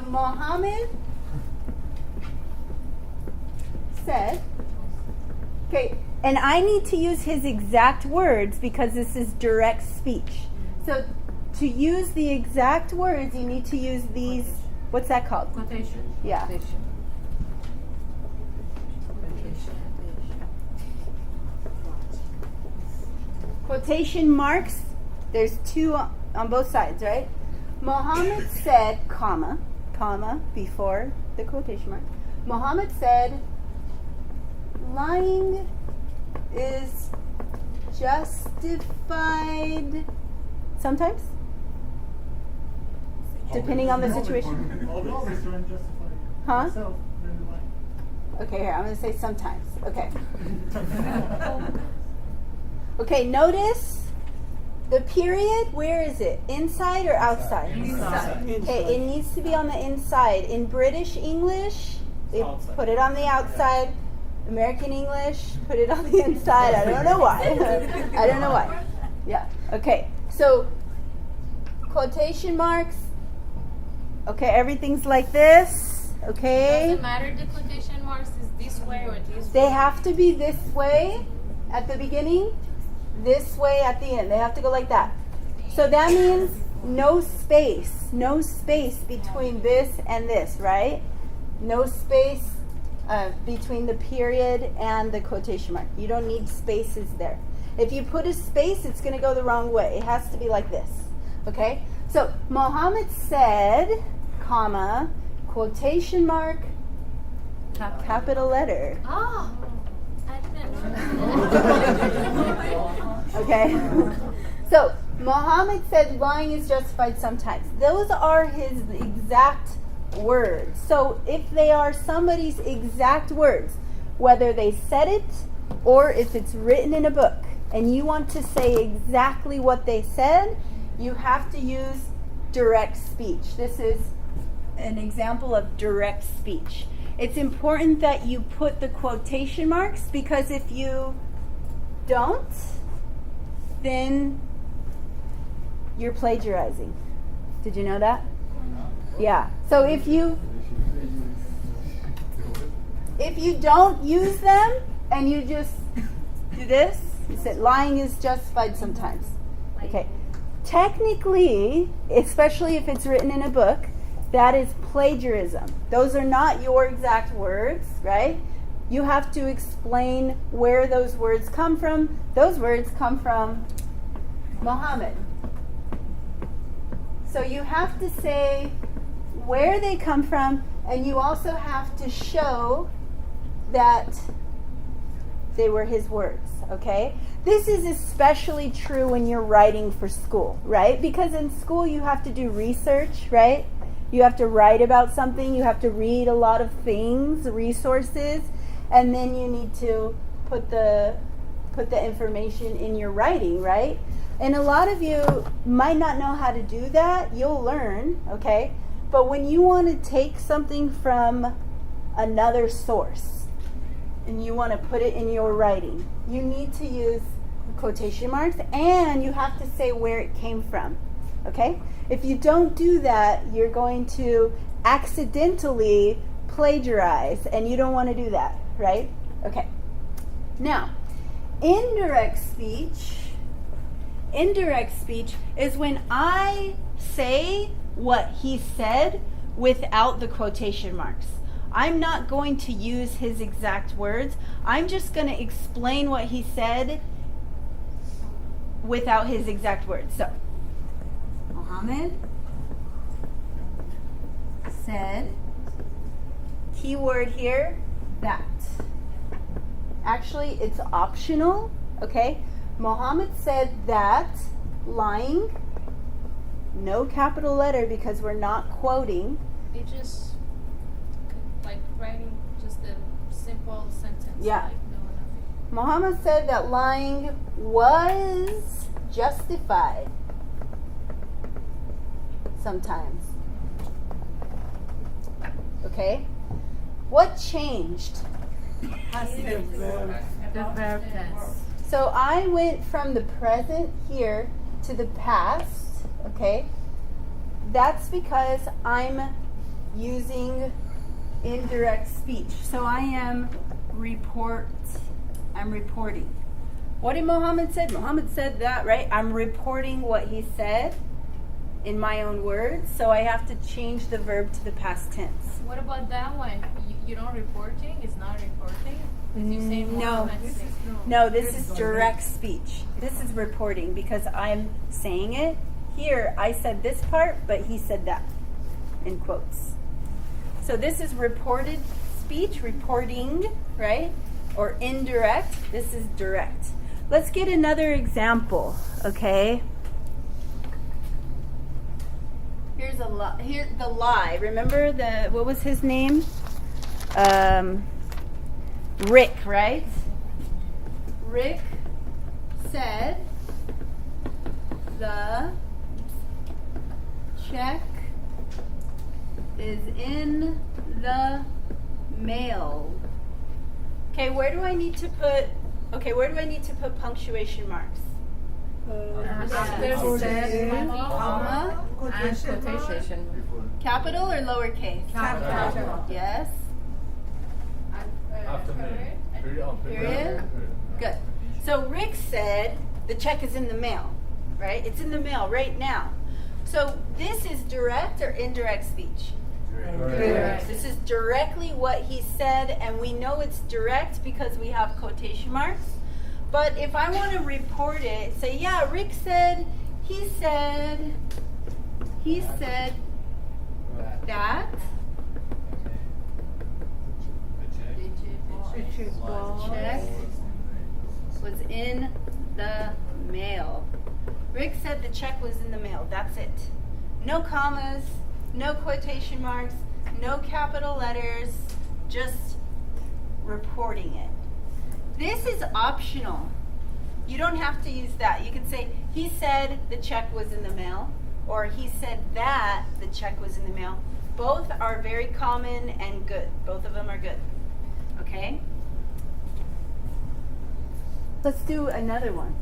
Muhammad said, okay, and I need to use his exact words because this is direct speech. So to use the exact words, you need to use these, what's that called? Quotation. Yeah. Quotation marks, there's two on both sides, right? Muhammad said, comma, before the quotation mark. Muhammad said, lying is justified sometimes, depending on the situation. Huh? Okay, here, I'm going to say sometimes. Okay. Okay, notice the period, where is it? Inside or outside? Inside. Okay, it needs to be on the inside. In British English, they put it on the outside. American English, put it on the inside. I don't know why. I don't know why. Yeah, okay. So, quotation marks. Okay, everything's like this. Okay. Does it matter the quotation marks is this way or this way? They have to be this way at the beginning, this way at the end. They have to go like that. So that means no space between this and this, right? No space between the period and the quotation mark. You don't need spaces there. If you put a space, it's going to go the wrong way. It has to be like this. Okay? So Muhammad said, comma, quotation mark, capital letter. Oh, I didn't know that. Okay? So Muhammad said lying is justified sometimes. Those are his exact words. So if they are somebody's exact words, whether they said it or if it's written in a book, and you want to say exactly what they said, you have to use direct speech. This is an example of direct speech. It's important that you put the quotation marks, because if you don't, then you're plagiarizing. Did you know that? Yeah. So if you don't use them and you just do this, you said lying is justified sometimes. Okay. Technically, especially if it's written in a book, that is plagiarism. Those are not your exact words, right? You have to explain where those words come from. Those words come from Muhammad. So you have to say where they come from, and you also have to show that they were his words, okay? This is especially true when you're writing for school, right? Because in school you have to do research, right? You have to write about something, you have to read a lot of things, resources, and then you need to put the information in your writing, right? And a lot of you might not know how to do that. You'll learn, okay? But when you want to take something from another source and you want to put it in your writing, you need to use quotation marks, and you have to say where it came from, okay? If you don't do that, you're going to accidentally plagiarize, and you don't want to do that, right? Okay. Now, indirect speech is when I say what he said without the quotation marks. I'm not going to use his exact words. I'm just going to explain what he said without his exact words. So, Muhammad said, keyword here, that. Actually, it's optional, okay? Muhammad said that, lying, no capital letter because we're not quoting. It just like writing just a simple sentence. Yeah. Like no nothing. Muhammad said that lying was justified sometimes. Okay? What changed? The verb tense. So I went from the present here to the past, okay? That's because I'm using indirect speech. So I am I'm reporting. What did Muhammad said? Muhammad said that, right? I'm reporting what he said in my own words, so I have to change the verb to the past tense. What about that one? You don't reporting? It's not reporting? Because you say No. Muhammad said. No, this is direct speech. This is reporting because I'm saying it. Here, I said this part, but he said that, in quotes. So this is reported speech, reporting, right? Or indirect. This is direct. Let's get another example, okay? Here's the lie. Remember what was his name? Rick, right? Rick said the check is in the mail. Okay, where do I need to put punctuation marks? After said, Comma, and quotation. capital or lowercase? Capital. Yes. After name. Period. Good. So Rick said the check is in the mail, right? It's in the mail right now. So this is direct or indirect speech? Direct. This is directly what he said, and we know it's direct because we have quotation marks. But if I want to report it, say, yeah, Rick said, he said that check was in the mail. Rick said the check was in the mail. That's it. No commas, no quotation marks, no capital letters, just reporting it. This is optional. You don't have to use that. You can say, he said the check was in the mail, or he said that the check was in the mail. Both are very common and good. Both of them are good. Okay? Let's do another one.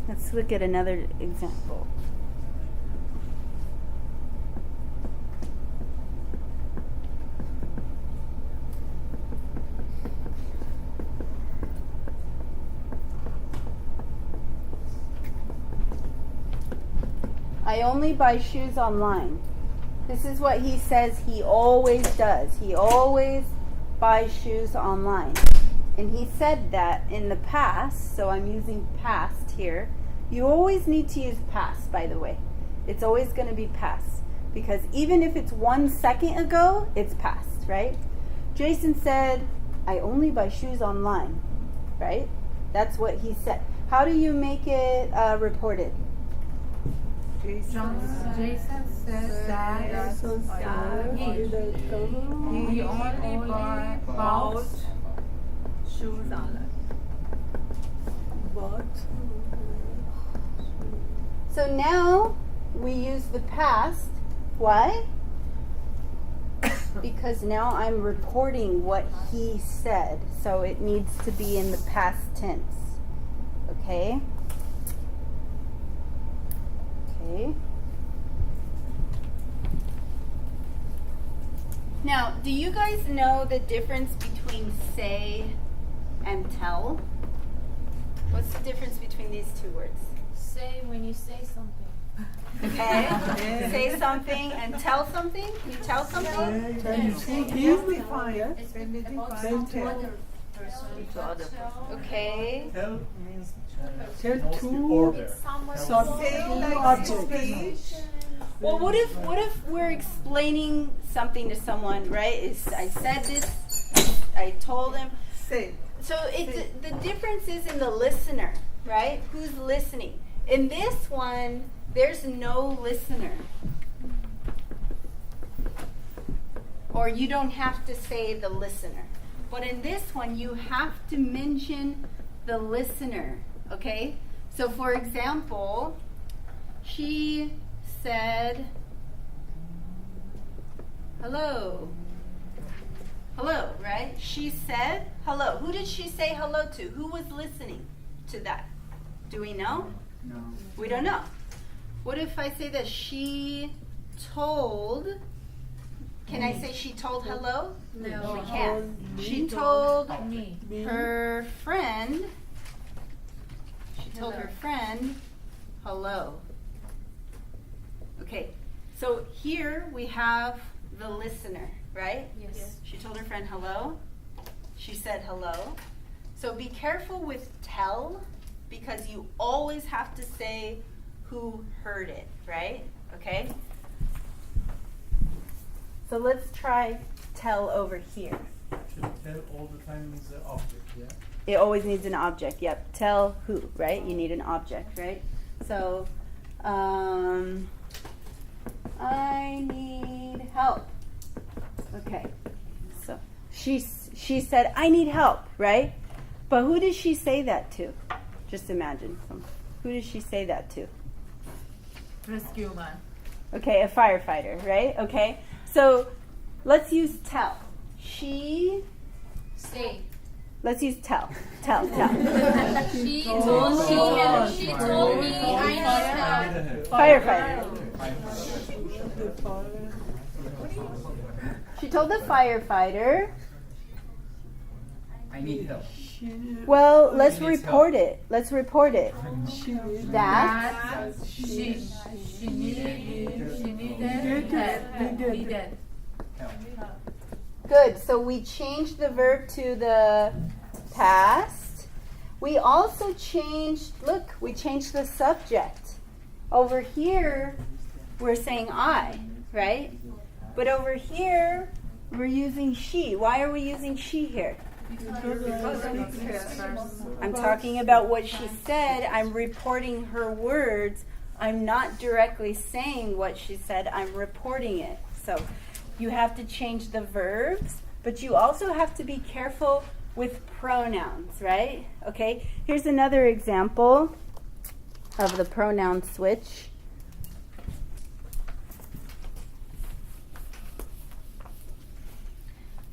Let's look at another example. I only buy shoes online. This is what he says he always does. He always buys shoes online. And he said that in the past, so I'm using past here. You always need to use past, by the way. It's always going to be past. Because even if it's 1 second ago, it's past, right? Jason said, I only buy shoes online, right? That's what he said. How do you make it reported? Jason says that he only bought shoes online. So now we use the past. Why? Because now I'm reporting what he said. So it needs to be in the past tense. Okay? Okay. Now, do you guys know the difference between say and tell? What's the difference between these two words? Say when you say something. Okay? Say something and tell something? You tell something? It's about some to other person. Okay. Tell means Tell mostly to order. It's somewhere something object. Well, what if we're explaining something to someone, right? I said this, I told him. Say. So the difference is in the listener, right? Who's listening? In this one, there's no listener. Or you don't have to say the listener. But in this one, you have to mention the listener, okay? So for example, she said, hello. Hello, right? She said hello. Who did she say hello to? Who was listening to that? Do we know? No. We don't know. What if I say that she told? Can I say she told hello? No. We can't. She told Me. her friend. She told her friend hello. Okay, so here we have the listener, right? Yes. She told her friend hello. She said hello. So be careful with tell, because you always have to say who heard it, right? Okay? So let's try tell over here. Should tell all the time is the object, yeah? It always needs an object. Yep. Tell who, right? You need an object, right? So, I need help. Okay. So she said, I need help, right? But who does she say that to? Just imagine. Who does she say that to? Rescue man. Okay, a firefighter, right? Okay. So let's use tell. She. Say. Let's use tell. Tell. She told me I need help. Firefighter. She told the firefighter. I need help. Well, let's She needs report it. Let's report it. That That she needed help. good. So we changed the verb to the past. We also changed, look, we changed the subject. Over here, we're saying I, right? But over here, we're using she. Why are we using she here? I'm talking about what she said. I'm reporting her words. I'm not directly saying what she said. I'm reporting it. So you have to change the verbs, but you also have to be careful with pronouns, right? Okay, here's another example of the pronoun switch.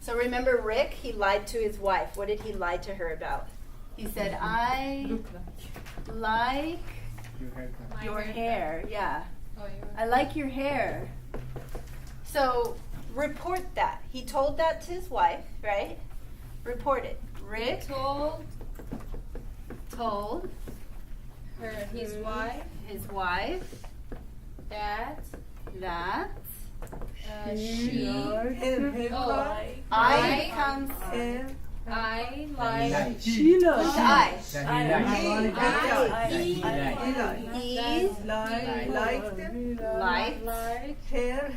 So remember Rick, he lied to his wife. What did he lie to her about? He said, I like your hair. Yeah, I like your hair. So report that. He told that to his wife, right? Report it. Rick told His wife his wife that she I comes I like She knows. I like Hair.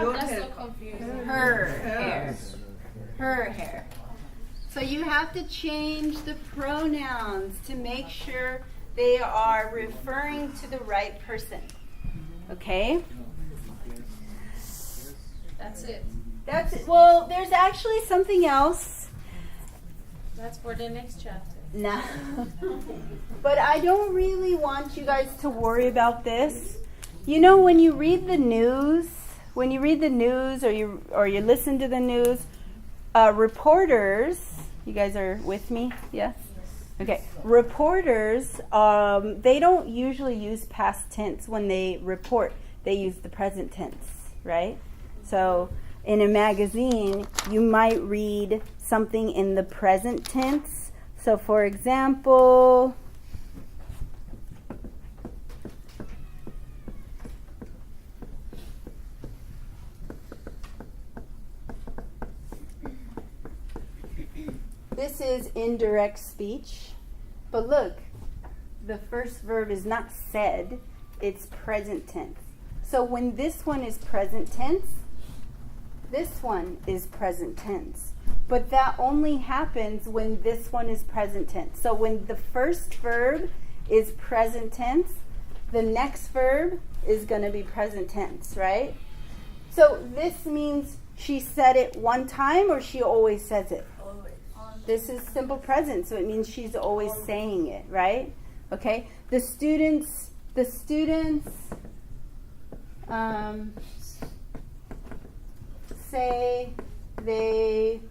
Your that's hair. so confusing. her hair. So you have to change the pronouns to make sure they are referring to the right person. Okay? That's it. That's it. Well, there's actually something else. That's for the next chapter. No. But I don't really want you guys to worry about this. You know, when you read the news, or you listen to the news, reporters, you guys are with me? Yes? Okay. Reporters, they don't usually use past tense when they report. They use the present tense, right? So in a magazine, you might read something in the present tense. So for example, this is indirect speech. But look, the first verb is not said, it's present tense. So when this one is present tense, this one is present tense. But that only happens when this one is present tense. So when the first verb is present tense, the next verb is going to be present tense, right? So this means she said it one time or she always says it? This is simple present, so it means she's always saying it, right? Okay? The students say they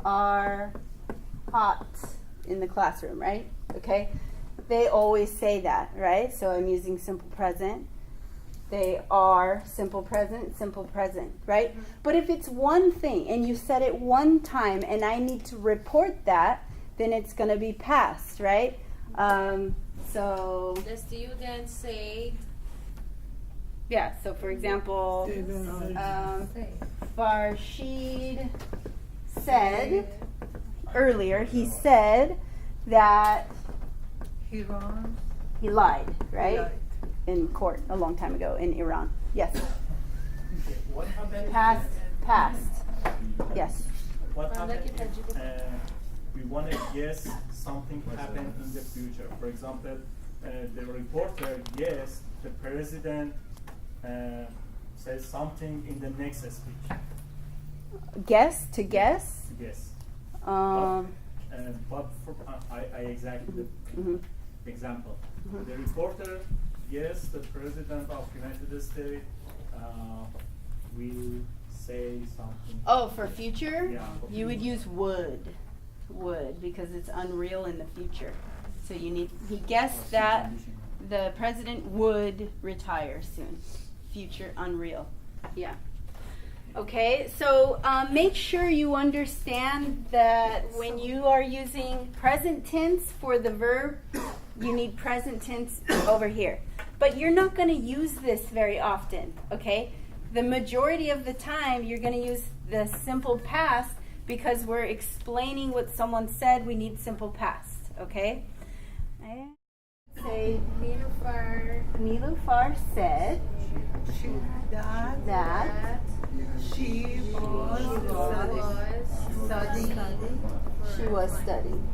are hot in the classroom, right? okay? They always say that, right? So I'm using simple present. They are simple present, right? But if it's one thing and you said it one time and I need to report that, then it's going to be past, right? So, The student say, yeah, so for example, Farshid said earlier, he said that Iran. he lied, right? Lied. In court a long time ago in Iran. Yes. Okay, what happened? Past. Yes. What Ondaki happened if tecrübe. we want to guess something happened in the future? For example, the reporter guessed the president says something in the next speech. Guess, to guess. Yes. Um, I exactly the mhm. example. The reporter guessed the president of United States will say something. Oh, for future? Yeah, for You would future. use would, because it's unreal in the future. So he guessed that the president would retire soon. Future unreal. Yeah. Okay, so make sure you understand that when you are using present tense for the verb, you need present tense over here. But you're not going to use this very often, okay? The majority of the time, you're going to use the simple past because we're explaining what someone said. We need simple past, okay? Say, Nilufar said that She she was studying.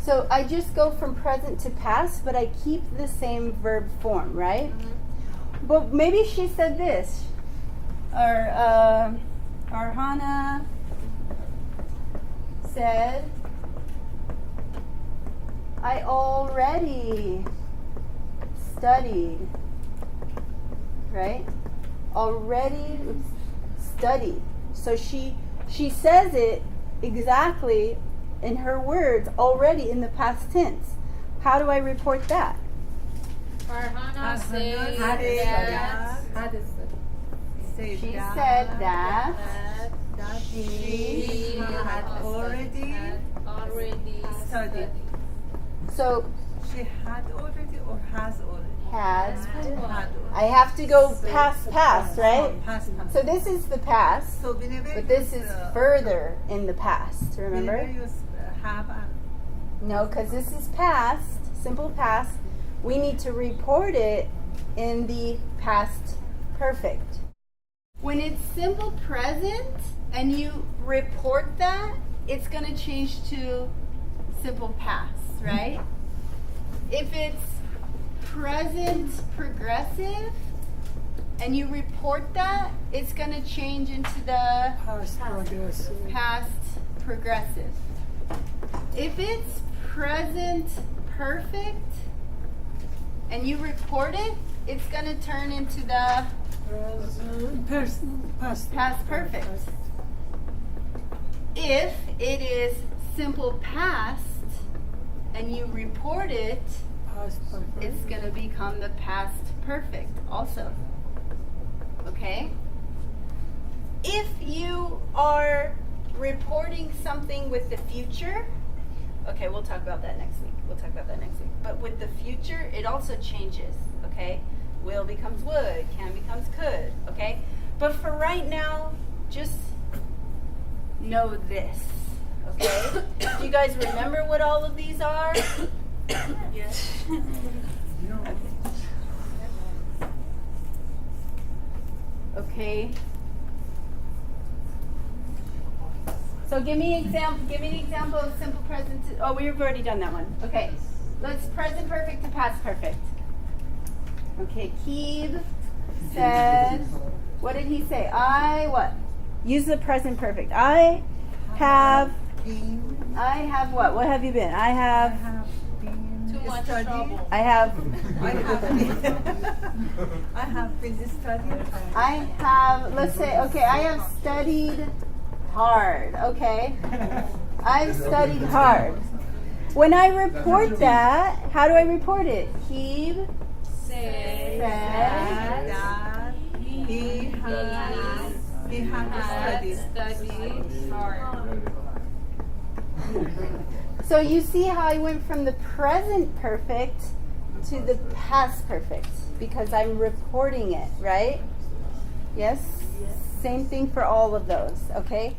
So I just go from present to past, but I keep the same verb form, right? But maybe she said this, or Arhana said, I already studied, right? Already studied. So she says it exactly in her words already in the past tense. How do I report that? Farhana says had She said that that she had already studied. So she had already or has already? had. Had already. I have to go past, right? Past. So this is the past, So we never but this use, is further in the past. we Remember? never use have and No, because this is past, simple past. We need to report it in the past perfect. When it's simple present and you report that, it's going to change to simple past, right? If it's present progressive and you report that, it's going to change into the past progressive. past progressive. If it's present perfect and you report it, it's going to turn into the past perfect. If it is simple past and you report it, it's going to become the past perfect also. Okay? If you are reporting something with the future, okay, we'll talk about that next week. But with the future, it also changes, okay? Will becomes would, can becomes could, okay? But for right now, just know this, okay? Do you guys remember what all of these are? Yes. Okay. So give me an example of simple present. Oh, we've already done that one. Okay. Let's present perfect to past perfect. Okay, Keeb said, what did he say? What? Use the present perfect. I have what? What have you been? I have Too much trouble. I have been studying. let's say, okay, I have studied hard. Okay. I've studied hard. When I report that, how do I report it? He Say Said that he had studied hard. So you see how I went from the present perfect to the past perfect because I'm reporting it, right? Yes? Same thing for all of those, okay?